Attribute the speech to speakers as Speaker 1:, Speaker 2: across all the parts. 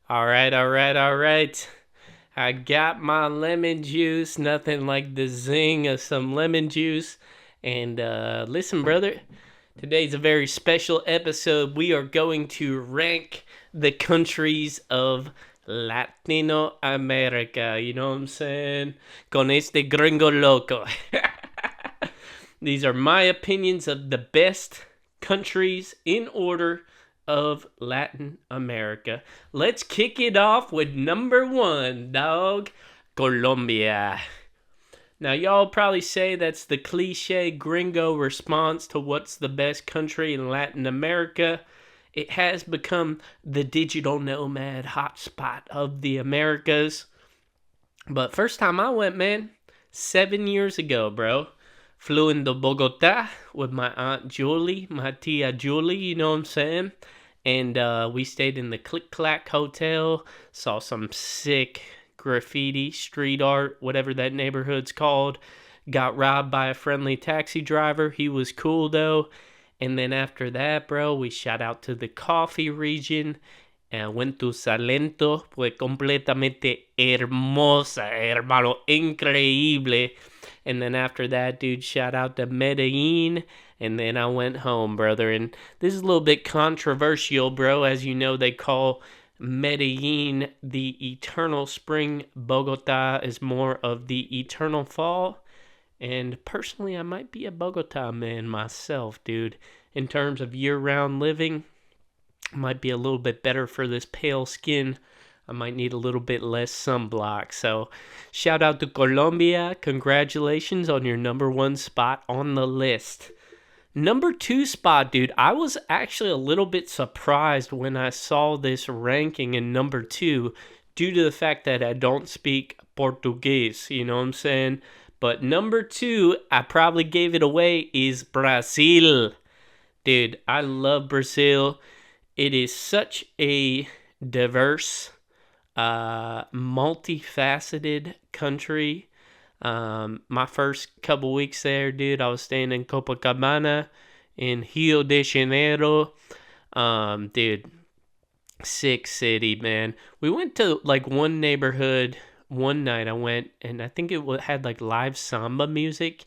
Speaker 1: All right. I got my lemon juice. Nothing like the zing of some lemon juice. And listen, brother, today's a very special episode. We are going to rank the countries of Latino America. You know what I'm saying? Con este gringo loco. These are my opinions of the best countries in order of Latin America. Let's kick it off with number one, dog. Colombia. Now, y'all probably say that's the cliche gringo response to what's the best country in Latin America. It has become the digital nomad hotspot of the Americas. But first time I went, man, 7 years ago, bro. Flew into Bogota with my Aunt Julie, my tia Julie, you know what I'm saying? And we stayed in the Click Clack Hotel, saw some sick graffiti, street art, whatever that neighborhood's called. Got robbed by a friendly taxi driver. He was cool though. And then after that, bro, we shot out to the coffee region and went to Salento. Fue completamente hermosa, hermano, increíble. And then after that, dude, shout out to Medellin. And then I went home, brother. And this is a little bit controversial, bro. As you know, they call Medellin the eternal spring. Bogota is more of the eternal fall. And personally, I might be a Bogota man myself, dude. In terms of year-round living, might be a little bit better for this pale skin. I might need a little bit less sunblock. So, shout out to Colombia. Congratulations on your number one spot on the list. Number two spot, dude. I was actually a little bit surprised when I saw this ranking in number two due to the fact that I don't speak Portuguese. You know what I'm saying? But number two, I probably gave it away, is Brazil. Dude, I love Brazil. It is such a diverse, multifaceted country. My first couple weeks there, dude, I was staying in Copacabana in Rio de Janeiro. Dude, sick city, man. We went to like one neighborhood one night. I went and I think it had like live samba music,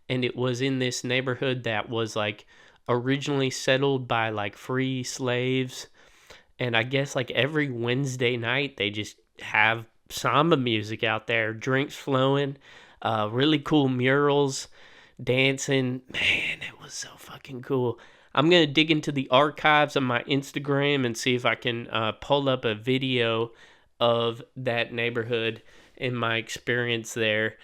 Speaker 1: and it was in this neighborhood that was like originally settled by like free slaves. And I guess like every Wednesday night they just have samba music out there, drinks flowing, really cool murals, dancing. Man, it was so fucking cool. I'm gonna dig into the archives of my Instagram and see if I can pull up a video of that neighborhood and my experience there.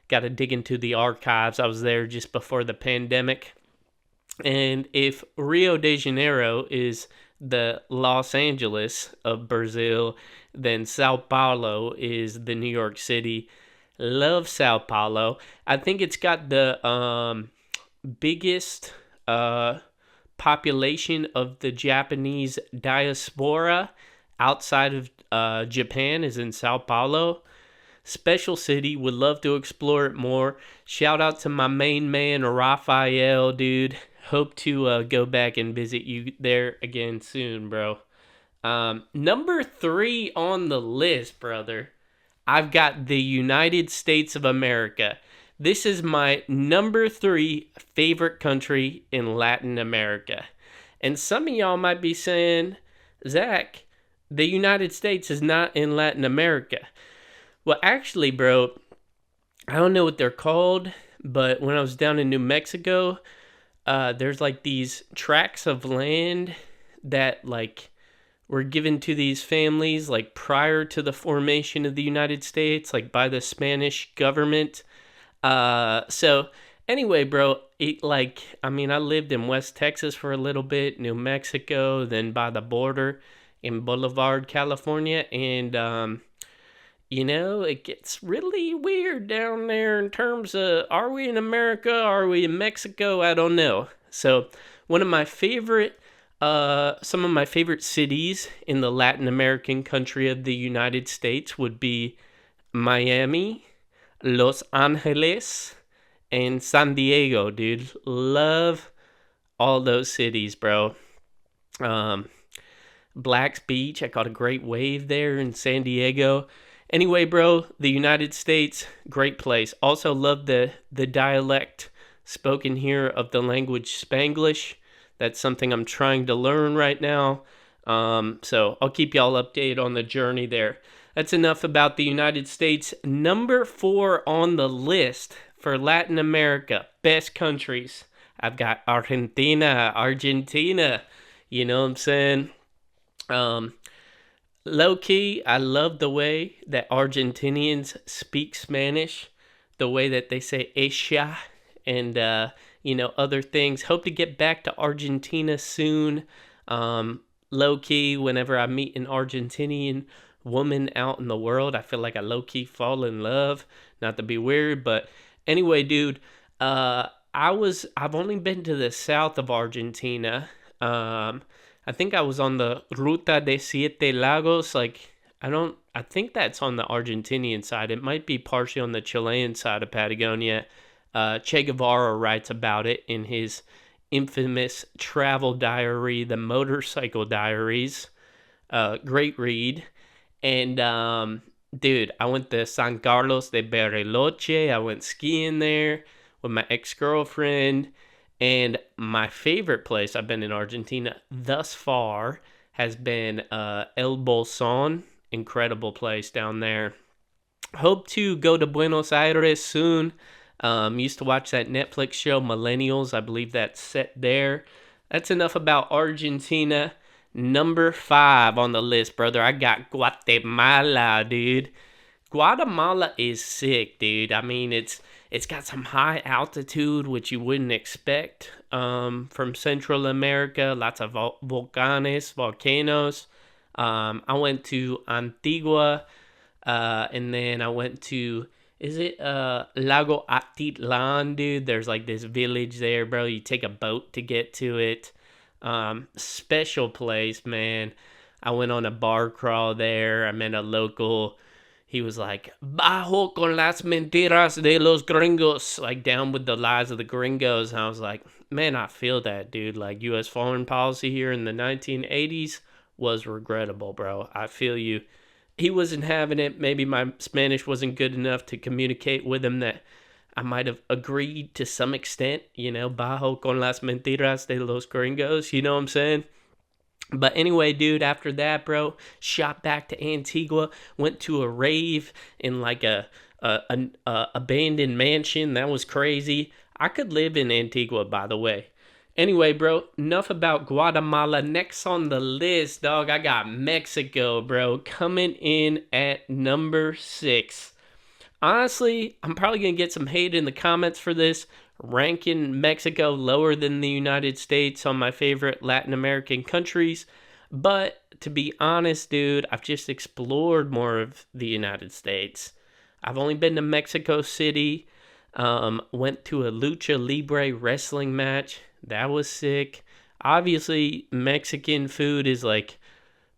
Speaker 1: Got to dig into the archives. I was there just before the pandemic. And if Rio de Janeiro is the Los Angeles of Brazil, then Sao Paulo is the New York City. Love Sao Paulo. I think it's got the biggest population of the Japanese diaspora outside of Japan is in Sao Paulo. Special city, would love to explore it more. Shout out to my main man, Raphael, dude. Hope to go back and visit you there again soon, bro. Number three on the list, brother. I've got the United States of America. This is my number three favorite country in Latin America. And some of y'all might be saying, Zach, the United States is not in Latin America. Well, actually, bro, I don't know what they're called, but when I was down in New Mexico, there's like these tracts of land that like were given to these families like prior to the formation of the United States, like by the Spanish government. So anyway, bro, I lived in West Texas for a little bit, New Mexico, then by the border in Boulevard, California, and it gets really weird down there in terms of, are we in America? Are we in Mexico? I don't know. So one of my favorite, some of my favorite cities in the Latin American country of the United States would be Miami, Los Angeles, and San Diego, dude. Love all those cities, bro. Black's Beach. I caught a great wave there in San Diego. Anyway, bro, the United States, great place. Also love the dialect spoken here of the language Spanglish. That's something I'm trying to learn right now. So I'll keep y'all updated on the journey there. That's enough about the United States. Number 4 on the list for Latin America, best countries. I've got Argentina. You know what I'm saying? Low key, I love the way that Argentinians speak Spanish, the way that they say "ella" and other things. Hope to get back to Argentina soon. Low key, whenever I meet an Argentinian woman out in the world, I feel like I low key fall in love. Not to be weird, but anyway, dude. I've only been to the south of Argentina. I think I was on the Ruta de Siete Lagos. I think that's on the Argentinian side. It might be partially on the Chilean side of Patagonia. Che Guevara writes about it in his infamous travel diary, The Motorcycle Diaries. Great read. And, dude, I went to San Carlos de Bariloche. I went skiing there with my ex-girlfriend. And my favorite place I've been in Argentina thus far has been El Bolson. Incredible place down there. Hope to go to Buenos Aires soon. Used to watch that Netflix show Millennials. I believe that's set there. That's enough about Argentina. Number 5 on the list, brother. I got Guatemala, dude. Guatemala is sick, dude. I mean, it's got some high altitude, which you wouldn't expect from Central America. Lots of volcanoes. I went to Antigua, and then I went to, Lago Atitlan, dude? There's like this village there, bro. You take a boat to get to it. Special place, man. I went on a bar crawl there. I met a local. He was like, bajo con las mentiras de los gringos, like down with the lies of the gringos. And I was like, man, I feel that, dude. Like, U.S. foreign policy here in the 1980s was regrettable, bro. I feel you. He wasn't having it. Maybe my Spanish wasn't good enough to communicate with him that I might have agreed to some extent, bajo con las mentiras de los gringos, you know what I'm saying? But anyway, dude, after that, bro, shot back to Antigua, went to a rave in like a abandoned mansion. That was crazy. I could live in Antigua, by the way. Anyway, bro, enough about Guatemala. Next on the list, dog, I got Mexico, bro, coming in at number 6. Honestly, I'm probably going to get some hate in the comments for this, ranking Mexico lower than the United States on my favorite Latin American countries. But to be honest, dude, I've just explored more of the United States. I've only been to Mexico City, went to a Lucha Libre wrestling match. That was sick. Obviously, Mexican food is like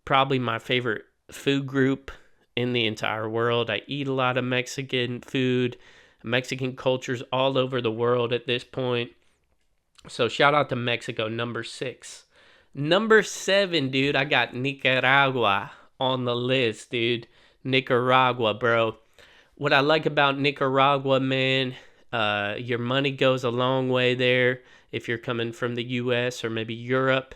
Speaker 1: probably my favorite food group in the entire world. I eat a lot of Mexican food, Mexican cultures all over the world at this point. So shout out to Mexico, number 6. Number 7, dude, I got Nicaragua on the list, dude. Nicaragua, bro. What I like about Nicaragua, man, your money goes a long way there if you're coming from the U.S. or maybe Europe.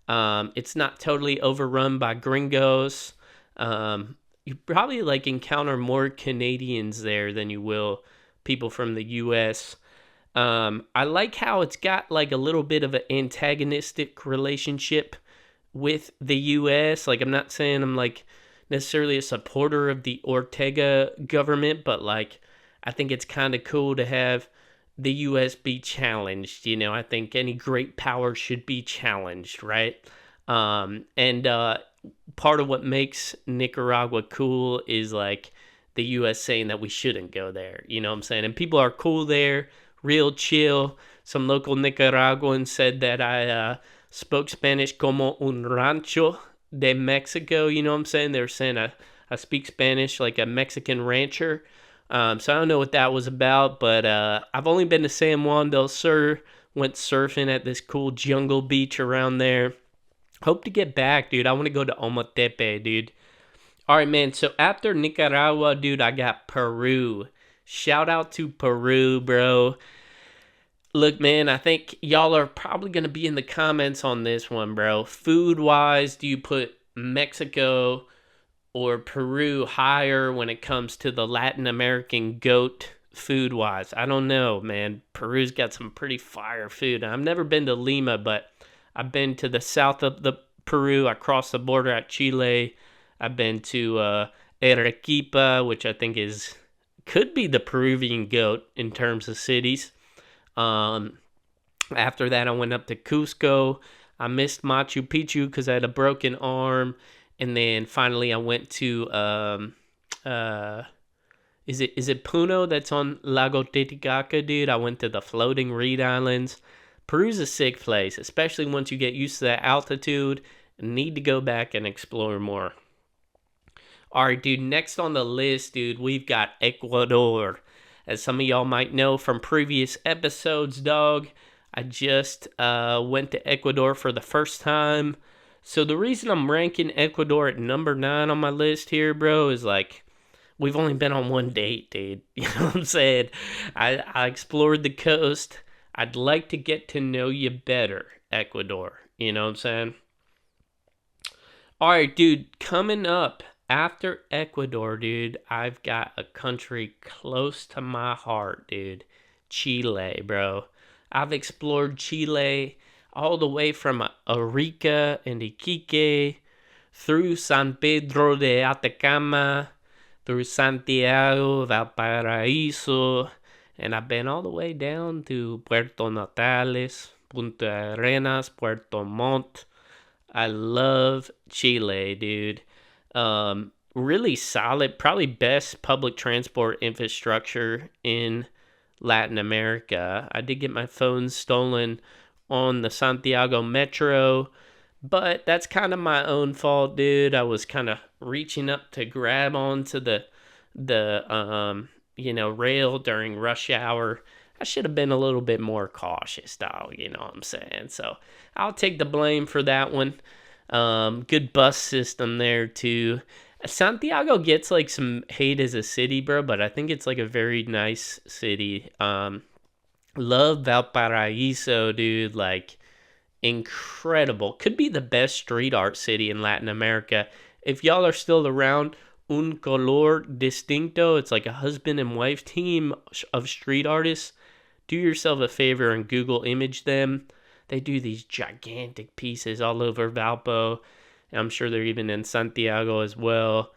Speaker 1: It's not totally overrun by gringos. You probably encounter more Canadians there than you will people from the U.S. I like how it's got a little bit of an antagonistic relationship with the U.S. I'm not saying I'm necessarily a supporter of the Ortega government, but I think it's kind of cool to have the U.S. be challenged. I think any great power should be challenged, right? And part of what makes Nicaragua cool is the U.S. saying that we shouldn't go there. You know what I'm saying? And people are cool there, real chill. Some local Nicaraguans said that I spoke Spanish como un rancho de Mexico. You know what I'm saying? They were saying I speak Spanish like a Mexican rancher. So I don't know what that was about, but I've only been to San Juan del Sur, went surfing at this cool jungle beach around there. Hope to get back, dude. I want to go to Ometepe, dude. All right, man. So after Nicaragua, dude, I got Peru. Shout out to Peru, bro. Look, man, I think y'all are probably going to be in the comments on this one, bro. Food wise, do you put Mexico or Peru higher when it comes to the Latin American goat food wise? I don't know, man. Peru's got some pretty fire food. I've never been to Lima, but I've been to the south of the Peru. I crossed the border at Chile. I've been to Arequipa, which I think could be the Peruvian goat in terms of cities. Um, After that, I went up to Cusco. I missed Machu Picchu because I had a broken arm, and then finally I went to uh, is it Puno that's on Lago Titicaca, dude? I went to the floating reed islands. Peru's a sick place, especially once you get used to that altitude. Need to go back and explore more. All right, dude. Next on the list, dude, we've got Ecuador. As some of y'all might know from previous episodes, dog, I just went to Ecuador for the first time. So the reason I'm ranking Ecuador at number 9 on my list here, bro, is like we've only been on one date, dude. You know what I'm saying? I explored the coast. I'd like to get to know you better, Ecuador. You know what I'm saying? All right, dude, coming up after Ecuador, dude, I've got a country close to my heart, dude. Chile, bro. I've explored Chile all the way from Arica and Iquique through San Pedro de Atacama, through Santiago, Valparaiso, and I've been all the way down to Puerto Natales, Punta Arenas, Puerto Montt. I love Chile, dude. Really solid, probably best public transport infrastructure in Latin America. I did get my phone stolen on the Santiago Metro, but that's kind of my own fault, dude. I was kind of reaching up to grab onto the rail during rush hour. I should have been a little bit more cautious, dog. You know what I'm saying? So I'll take the blame for that one. Good bus system there too. Santiago gets like some hate as a city, bro, but I think it's like a very nice city. Love Valparaiso, dude. Like incredible. Could be the best street art city in Latin America. If y'all are still around, Un Color Distinto, it's like a husband and wife team of street artists. Do yourself a favor and Google image them. They do these gigantic pieces all over Valpo. I'm sure they're even in Santiago as well.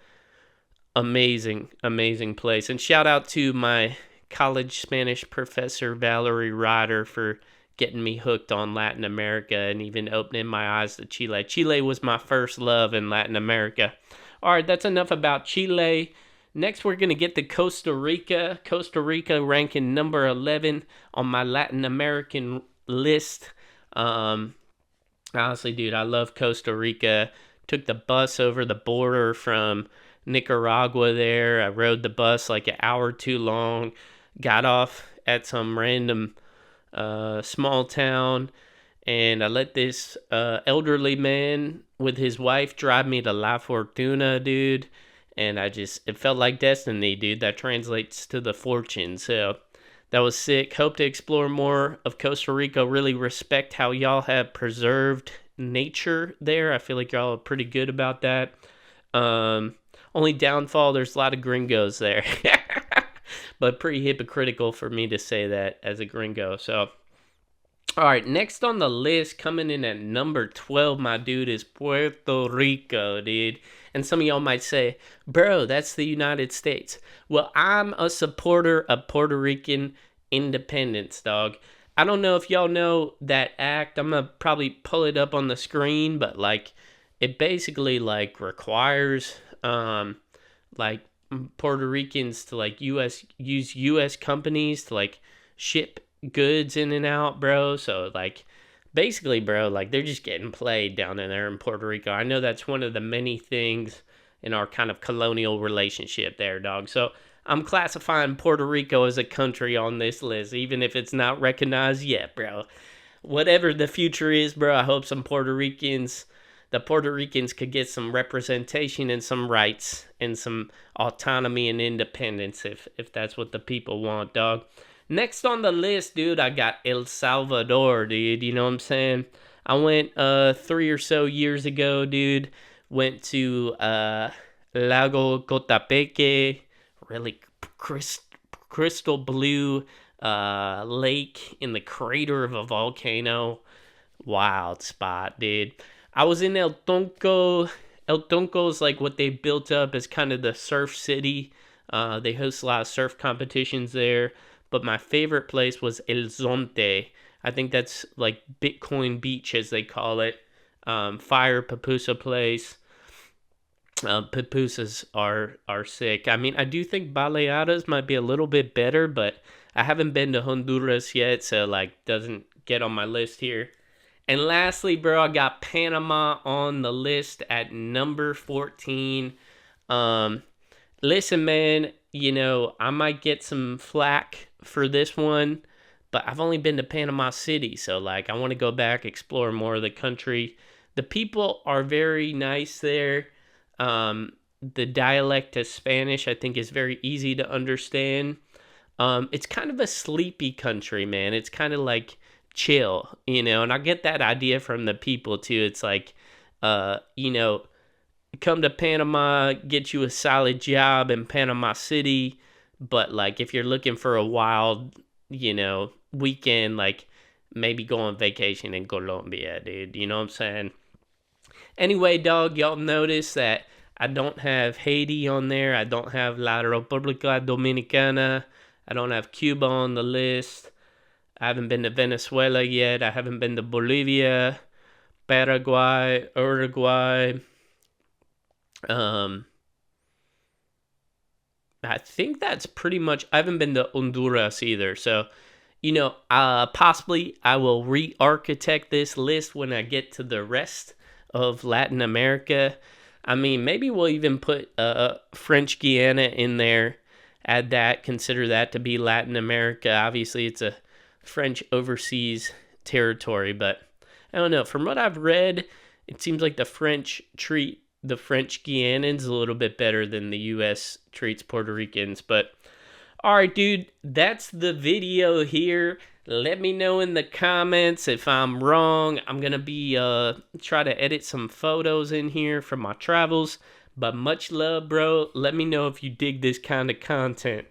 Speaker 1: Amazing, amazing place. And shout out to my college Spanish professor, Valerie Ryder, for getting me hooked on Latin America and even opening my eyes to Chile. Chile was my first love in Latin America. All right, that's enough about Chile. Next, we're going to get to Costa Rica. Costa Rica ranking number 11 on my Latin American list. Honestly, dude, I love Costa Rica. Took the bus over the border from Nicaragua there. I rode the bus like an hour too long. Got off at some random small town. And I let this elderly man with his wife drive me to La Fortuna, dude. And it felt like destiny, dude. That translates to the fortune. So that was sick. Hope to explore more of Costa Rica. Really respect how y'all have preserved nature there. I feel like y'all are pretty good about that. Only downfall, there's a lot of gringos there. But pretty hypocritical for me to say that as a gringo. So, all right, next on the list, coming in at number 12, my dude, is Puerto Rico, dude. And some of y'all might say, bro, that's the United States. Well, I'm a supporter of Puerto Rican independence, dog. I don't know if y'all know that act. I'm going to probably pull it up on the screen, but, like, it basically, like, requires, like, Puerto Ricans to, like, use U.S. companies to, like, ship goods in and out, bro. So, like, basically, bro, like, they're just getting played down in there in Puerto Rico. I know that's one of the many things in our kind of colonial relationship there, dog. So I'm classifying Puerto Rico as a country on this list, even if it's not recognized yet, bro. Whatever the future is, bro, I hope some Puerto Ricans the Puerto Ricans could get some representation and some rights and some autonomy and independence if that's what the people want, dog. Next on the list, dude, I got El Salvador, dude. You know what I'm saying? I went 3 or so years ago, dude. Went to Lago Cotapeque, really crystal blue lake in the crater of a volcano. Wild spot, dude. I was in El Tonco. El Tonco is like what they built up as kind of the surf city. They host a lot of surf competitions there. But my favorite place was El Zonte. I think that's like Bitcoin Beach, as they call it. Fire pupusa place. Pupusas are sick. I mean, I do think baleadas might be a little bit better, but I haven't been to Honduras yet, so like doesn't get on my list here. And lastly, bro, I got Panama on the list at number 14. Um, Listen, man, I might get some flack for this one, but I've only been to Panama City, so like I want to go back, explore more of the country. The people are very nice there. The dialect of Spanish, I think, is very easy to understand. It's kind of a sleepy country, man. It's kind of like chill, and I get that idea from the people too. It's like, come to Panama, get you a solid job in Panama City, but like if you're looking for a wild, weekend, like maybe go on vacation in Colombia, dude. You know what I'm saying? Anyway, dog, y'all notice that I don't have Haiti on there. I don't have La República Dominicana. I don't have Cuba on the list. I haven't been to Venezuela yet. I haven't been to Bolivia, Paraguay, Uruguay. I think that's pretty much. I haven't been to Honduras either. So, possibly I will re-architect this list when I get to the rest of Latin America. I mean, maybe we'll even put French Guiana in there. Add that. Consider that to be Latin America. Obviously, it's a French overseas territory, but I don't know. From what I've read, it seems like the French treat the French Guianans a little bit better than the U.S. treats Puerto Ricans. But, all right, dude, that's the video here. Let me know in the comments if I'm wrong. I'm going to be try to edit some photos in here from my travels. But much love, bro. Let me know if you dig this kind of content.